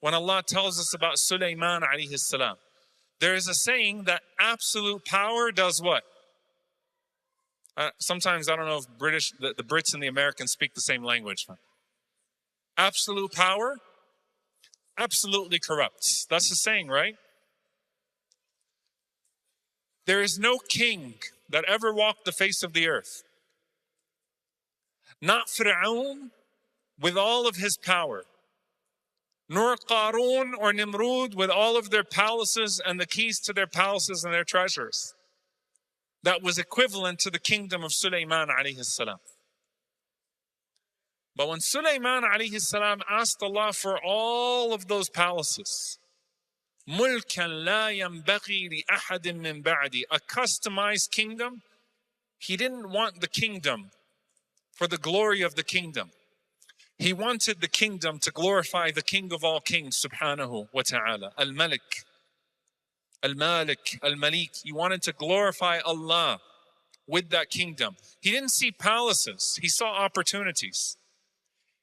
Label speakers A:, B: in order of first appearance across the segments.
A: when Allah tells us about Suleiman alayhi salam. There is a saying that absolute power does what? Sometimes I don't know if the Brits and the Americans speak the same language. Absolute power absolutely corrupts. That's the saying, right? There is no king that ever walked the face of the earth, not Fir'aun with all of his power, nor Qarun or Nimrud with all of their palaces and the keys to their palaces and their treasures, that was equivalent to the kingdom of Suleiman alayhi salam. But when Suleiman alayhi salam asked Allah for all of those palaces, مُلْكًا لَا يَنْبَغِي لِأَحَدٍ مِّن بَعْدِي, a customized kingdom, he didn't want the kingdom for the glory of the kingdom. He wanted the kingdom to glorify the King of all kings, subhanahu wa ta'ala, Al-Malik, Al-Malik, Al-Malik. He wanted to glorify Allah with that kingdom. He didn't see palaces, he saw opportunities.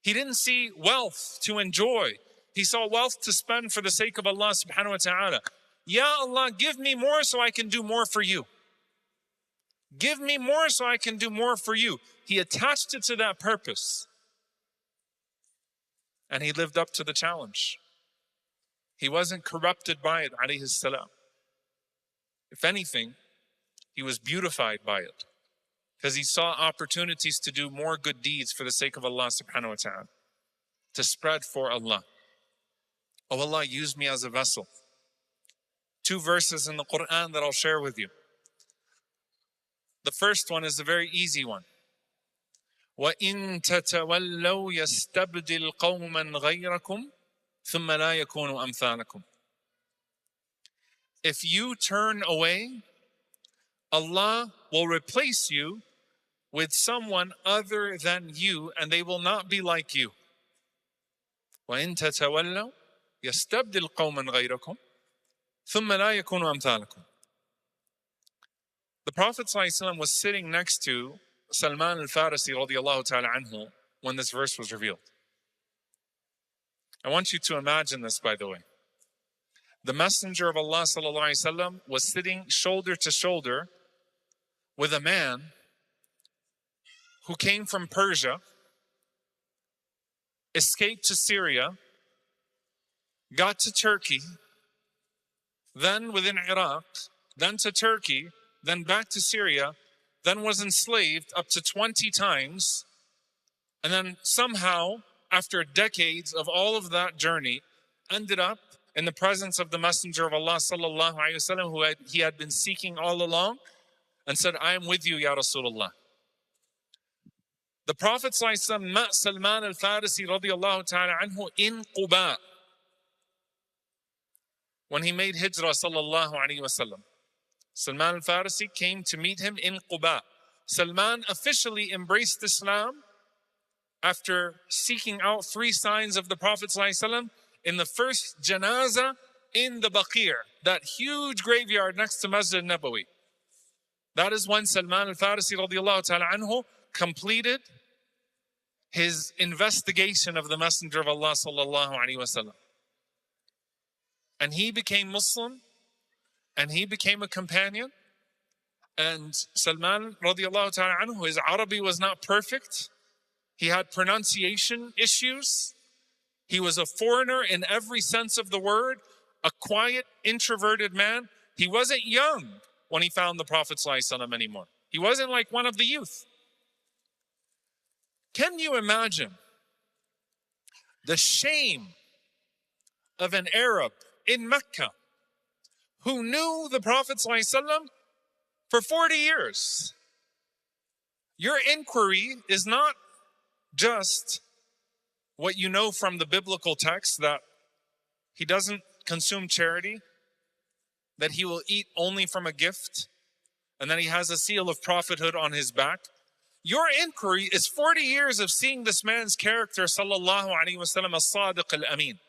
A: He didn't see wealth to enjoy. He saw wealth to spend for the sake of Allah subhanahu wa ta'ala. Ya Allah, give me more so I can do more for you. Give me more so I can do more for you. He attached it to that purpose. And he lived up to the challenge. He wasn't corrupted by it, alayhi salam. If anything, he was beautified by it, because he saw opportunities to do more good deeds for the sake of Allah subhanahu wa ta'ala, to spread for Allah. Oh Allah, use me as a vessel. 2 verses in the Qur'an that I'll share with you. The first one is a very easy one. وَإِن تَتَوَلَّوْا يَسْتَبْدِلْ قَوْمًا غَيْرَكُمْ ثُمَّ لَا يَكُونُوا أَمْثَالَكُمْ. If you turn away, Allah will replace you with someone other than you, and they will not be like you. وَإِن تَتَوَلَّوْا يَسْتَبْدِلْ قَوْمًا غَيْرَكُمْ ثُمَّ لَا يَكُونُوا أَمْثَالَكُمْ. The Prophet ﷺ was sitting next to Salman al-Farisi radiallahu ta'ala anhu when this verse was revealed. I want you to imagine this, by the way. The Messenger of Allah sallallahu alaihi wasallam was sitting shoulder to shoulder with a man who came from Persia, escaped to Syria, got to Turkey, then within Iraq, then to Turkey, then back to Syria, then was enslaved up to 20 times, and then somehow, after decades of all of that journey, ended up in the presence of the Messenger of Allah sallallahu alaihi wasallam, who he had been seeking all along, and said, I am with you, Ya Rasulullah. The Prophet sallallahu alaihi wasallam met Salman al-Farisi radiallahu ta'ala anhu in Quba when he made hijrah sallallahu alaihi wasallam. Salman al-Farisi came to meet him in Quba. Salman officially embraced Islam after seeking out 3 signs of the Prophet ﷺ in the first janazah in the Baqir, that huge graveyard next to Masjid Nabawi. That is when Salman al-Farisi radiallahu ta'ala anhu completed his investigation of the Messenger of Allah sallallahu alaihi wasallam. And he became Muslim, and he became a companion. And Salman radiallahu ta'ala anhu, his Arabic was not perfect. He had pronunciation issues. He was a foreigner in every sense of the word, a quiet, introverted man. He wasn't young when he found the Prophet ﷺ anymore. He wasn't like one of the youth. Can you imagine the shame of an Arab in Mecca who knew the Prophet ﷺ for 40 years? Your inquiry is not just what you know from the biblical text, that he doesn't consume charity, that he will eat only from a gift, and that he has a seal of prophethood on his back. Your inquiry is 40 years of seeing this man's character, sallallahu alaihi wasallam, as-sadiq al-amin,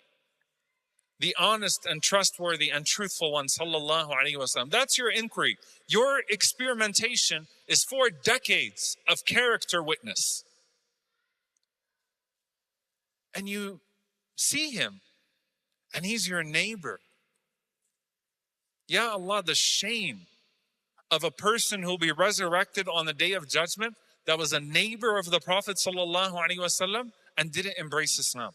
A: the honest and trustworthy and truthful one, sallallahu alaihi wasallam. That's your inquiry. Your experimentation is 4 decades of character witness. And you see him, And he's your neighbor. Ya Allah, the shame of a person who will be resurrected on the day of judgment that was a neighbor of the Prophet ﷺ and didn't embrace Islam.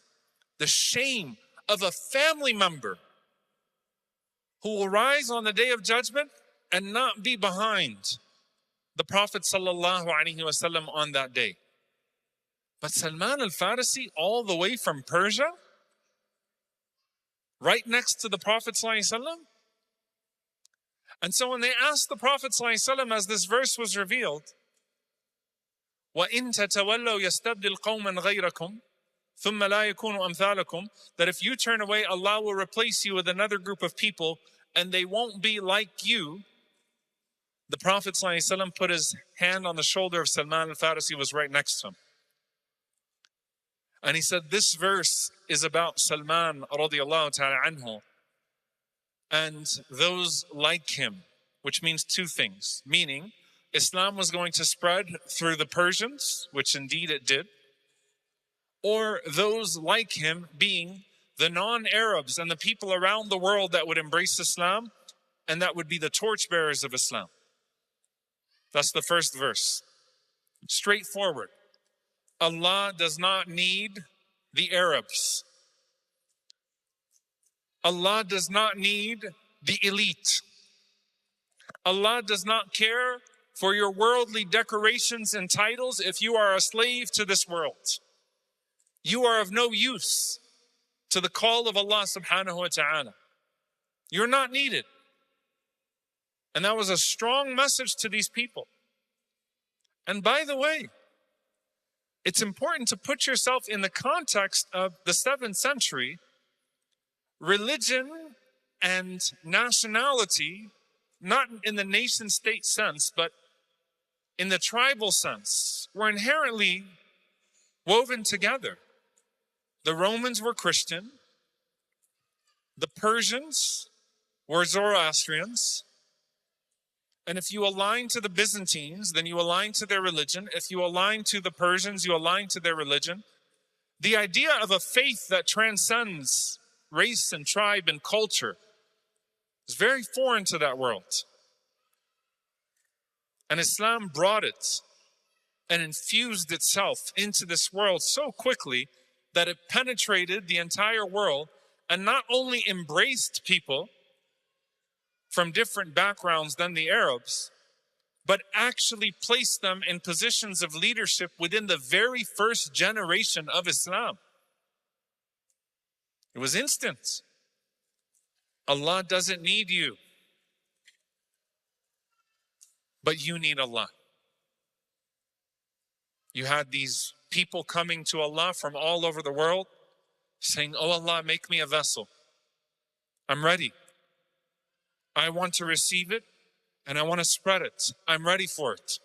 A: The shame of a family member who will rise on the day of judgment and not be behind the Prophet ﷺ on that day. But Salman al-Farisi, all the way from Persia, right next to the Prophet ﷺ. And so when they asked the Prophet ﷺ, as this verse was revealed, وَإِن تَتَوَلَّوْا يَسْتَبْدِلْ قَوْمًا غَيْرَكُمْ ثُمَّ لَا يَكُونُوا أَمْثَالَكُمْ, that if you turn away, Allah will replace you with another group of people and they won't be like you. The Prophet ﷺ put his hand on the shoulder of Salman al-Farisi, was right next to him. And he said, this verse is about Salman radiallahu ta'ala anhu and those like him, which means two things. Meaning, Islam was going to spread through the Persians, which indeed it did, or those like him being the non-Arabs and the people around the world that would embrace Islam and that would be the torchbearers of Islam. That's the first verse. Straightforward. Allah does not need the Arabs. Allah does not need the elite. Allah does not care for your worldly decorations and titles if you are a slave to this world. You are of no use to the call of Allah subhanahu wa ta'ala. You're not needed. And that was a strong message to these people. And by the way, it's important to put yourself in the context of the 7th century. Religion and nationality, not in the nation state sense, but in the tribal sense, were inherently woven together. The Romans were Christian. The Persians were Zoroastrians. And if you align to the Byzantines, then you align to their religion. If you align to the Persians, you align to their religion. The idea of a faith that transcends race and tribe and culture is very foreign to that world. And Islam brought it and infused itself into this world so quickly that it penetrated the entire world and not only embraced people from different backgrounds than the Arabs, but actually placed them in positions of leadership within the very first generation of Islam. It was instant. Allah doesn't need you, but you need Allah. You had these people coming to Allah from all over the world saying, oh Allah, make me a vessel. I'm ready. I want to receive it and I want to spread it. I'm ready for it.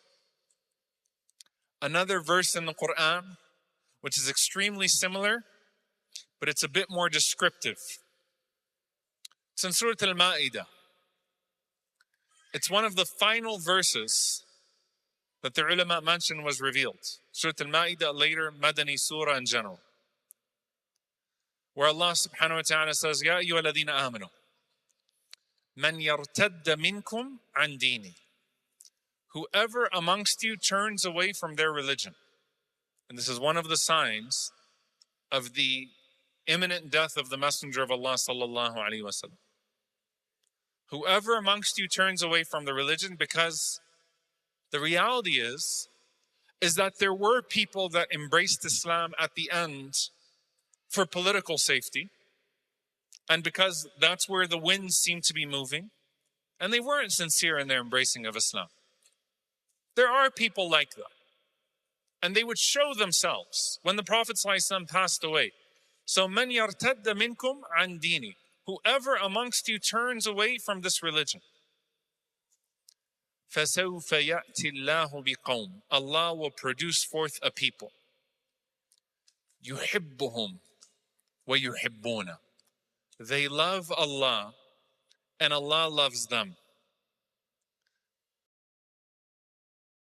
A: Another verse in the Qur'an, which is extremely similar, but it's a bit more descriptive. It's in Surah Al-Ma'idah. It's one of the final verses that the ulama mentioned was revealed. Surah Al-Ma'idah, later Madani Surah in general, where Allah subhanahu wa ta'ala says, Ya ayyuha alladhina amanu, man yartadda minkum an dini. Whoever amongst you turns away from their religion. And this is one of the signs of the imminent death of the Messenger of Allah sallallahu alaihi wasallam. Whoever amongst you turns away from the religion, because the reality is that there were people that embraced Islam at the end for political safety, and because that's where the winds seem to be moving, and they weren't sincere in their embracing of Islam. There are people like that, and they would show themselves when the Prophet ﷺ passed away. So, man yartadda minkum an dini, whoever amongst you turns away from this religion, فَسَوْفَ يَأْتِ اللَّهُ بِقَوْمٍ, Allah will produce forth a people, يُحِبُّهُمْ وَيُحِبُّونَ, they love Allah and Allah loves them.